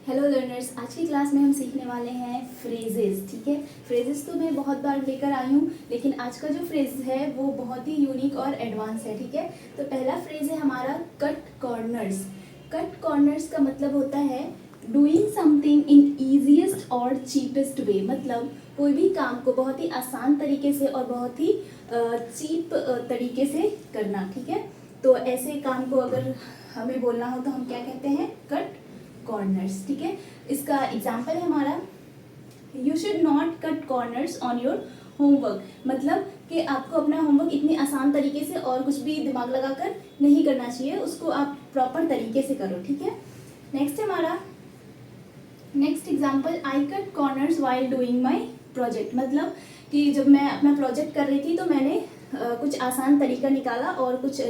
Hello learners, आज की class में हम सीखने वाले हैं फ्रेजेस। ठीक है, फ्रेजेस तो मैं बहुत बार लेकर आई हूँ, लेकिन आज का जो फ्रेज है वो बहुत ही यूनिक और एडवांस है। ठीक है, तो पहला फ्रेज है हमारा कट कॉर्नर्स। कट कॉर्नर्स का मतलब होता है डूइंग समथिंग इन ईजीएस्ट और चीपेस्ट वे। मतलब कोई भी काम को बहुत ही आसान तरीके से और बहुत ही चीप तरीके से करना। ठीक है, तो ऐसे काम को अगर हमें बोलना हो तो हम क्या कहते हैं? Cut corners. ठीक है, इसका एग्जाम्पल है हमारा you should not cut corners on your homework. मतलब कि आपको अपना होमवर्क इतनी आसान तरीके से और कुछ भी दिमाग लगाकर नहीं करना चाहिए, उसको आप प्रॉपर तरीके से करो। ठीक है, नेक्स्ट है हमारा next example I cut corners while doing my project. मतलब कि जब मैं अपना प्रोजेक्ट कर रही थी तो मैंने कुछ आसान तरीका निकाला और कुछ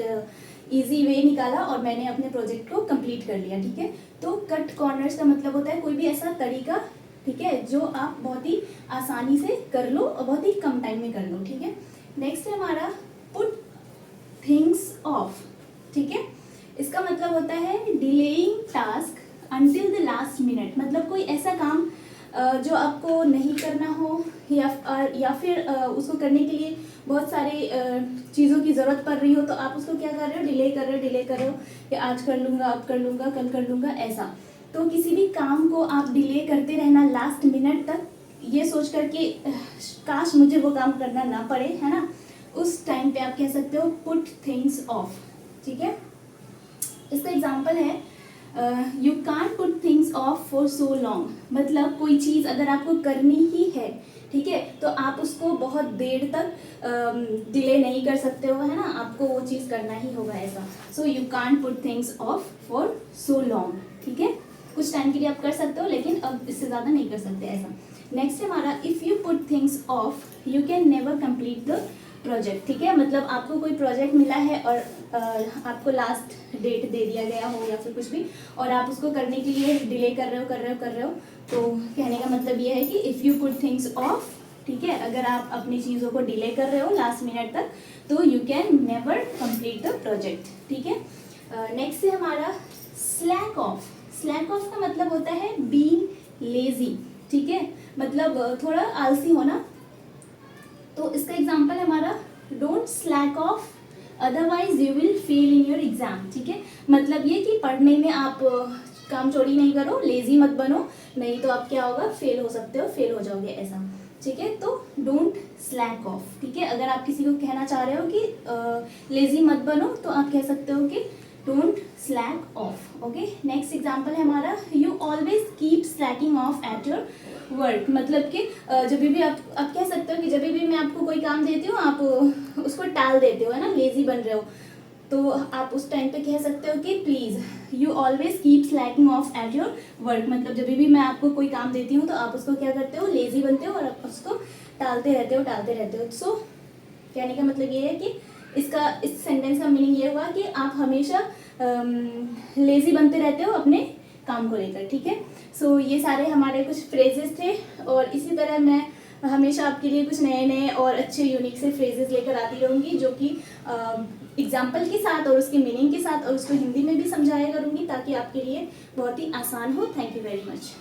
इजी वे निकाला और मैंने अपने प्रोजेक्ट को कंप्लीट कर लिया। ठीक है, तो कट कॉर्नर्स का मतलब होता है कोई भी ऐसा तरीका, ठीक है, जो आप बहुत ही आसानी से कर लो और बहुत ही कम टाइम में कर लो। ठीक है, नेक्स्ट है हमारा पुट थिंग्स ऑफ। ठीक है, इसका मतलब होता है delaying task until the last minute. मतलब कोई ऐसा काम जो आपको नहीं करना हो या फिर उसको करने के लिए बहुत सारे चीज़ों की ज़रूरत पड़ रही हो, तो आप उसको क्या कर रहे हो? डिले कर रहे हो कि आज कर लूँगा, अब कर लूँगा, कल कर लूँगा, ऐसा। तो किसी भी काम को आप डिले करते रहना लास्ट मिनट तक, ये सोच कर कि काश मुझे वो काम करना ना पड़े, है ना, उस टाइम पे आप कह सकते हो पुट थिंग्स ऑफ। ठीक है, इसका एग्जाम्पल है you can't put things of for so long. मतलब कोई चीज़ अगर आपको करनी ही है, ठीक है, तो आप उसको बहुत देर तक डिले नहीं कर सकते हो, है ना, आपको वो चीज़ करना ही होगा, ऐसा। So you can't put things of for so long. ठीक है, कुछ टाइम के लिए आप कर सकते हो, लेकिन अब इससे ज़्यादा नहीं कर सकते, ऐसा। नेक्स्ट है हमारा if you put things of you can never complete the project. ठीक है, मतलब आपको कोई प्रोजेक्ट मिला है और आपको लास्ट डेट दे दिया गया हो या फिर कुछ भी, और आप उसको करने के लिए डिले कर रहे हो, तो कहने का मतलब ये है कि if you put things of, ठीक है, अगर आप अपनी चीज़ों को डिले कर रहे हो लास्ट मिनट तक, तो you can never complete the project. ठीक है, नेक्स्ट है हमारा स्लैक ऑफ। स्लैक ऑफ का मतलब होता है बीइंग लेजी। ठीक है, मतलब थोड़ा आलसी होना। तो इसका एग्जाम्पल है हमारा don't slack of otherwise you will fail in your exam. ठीक है, मतलब ये कि पढ़ने में आप काम चोरी नहीं करो, लेजी मत बनो, नहीं तो आप क्या होगा? फेल हो सकते हो, फेल हो जाओगे, ऐसा। ठीक है, तो डोंट स्लैक ऑफ। ठीक है, अगर आप किसी को कहना चाह रहे हो कि लेजी मत बनो, तो आप कह सकते हो कि don't slack of. Okay, next example है हमारा you always keep Slaking of at your work. मतलब कि जब भी आप कह सकते हो कि जब भी मैं आपको कोई काम देती हूँ आप उसको टाल देते हो, है ना, लेजी बन रहे हो, तो आप उस टाइम पे कह सकते हो कि please you always keep Slaking of at your work. मतलब जब भी मैं आपको कोई काम देती हूँ तो आप उसको क्या करते हो? लेजी बनते हो और आप उसको टालते रहते हो। सो कहने का मतलब ये है कि इस सेंटेंस का मीनिंग ये हुआ कि आप हमेशा लेजी बनते रहते हो अपने काम को लेकर। ठीक है, सो ये सारे हमारे कुछ फ्रेजेस थे, और इसी तरह मैं हमेशा आपके लिए कुछ नए नए और अच्छे यूनिक से फ्रेजेस लेकर आती रहूँगी, जो कि एग्जाम्पल के साथ और उसके मीनिंग के साथ, और उसको हिंदी में भी समझाया करूँगी ताकि आपके लिए बहुत ही आसान हो। Thank you very much.